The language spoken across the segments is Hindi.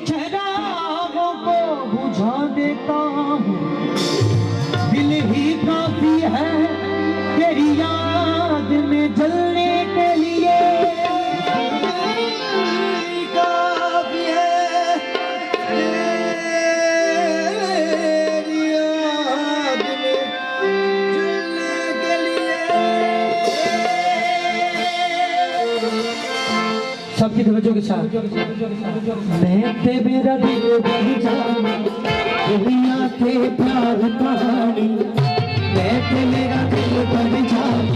चरागों को बुझा देता हूँ, दिल ही काफी है तेरी याद में जलने के लिए। काफी है तेरी याद में जलने के लिए। सबकी तवज्जो के साथ मैं ते मेरा दिल बन जाऊं, दुनिया के प्यार कहानी। मैं ते मेरा दिल बन जाऊं,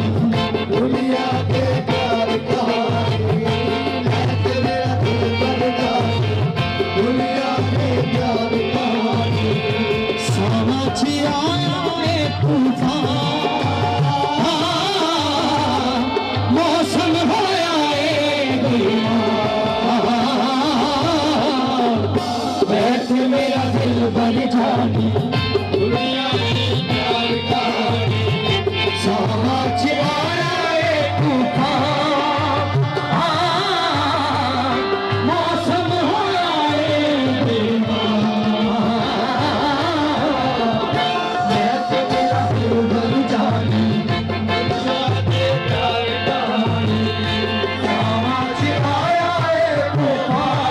दुनिया के प्यार कहानी। मैं ते मेरा दिल बन जाऊं, दुनिया के प्यार कहानी। समझ आया है तूफान, मौसम होया मेरा दिल बन जानी, दुनिया की प्यार कहानी। समझ आया है तूफान, मौसम होया है बेईमान। मैं तो मेरा दिल बन जानी, दुनिया की प्यार कहानी। समझ आया है तूफान,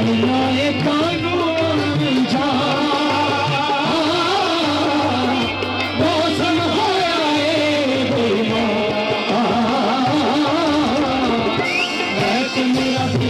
दुनियाए कानून जा मौसम होया है मैं मेरा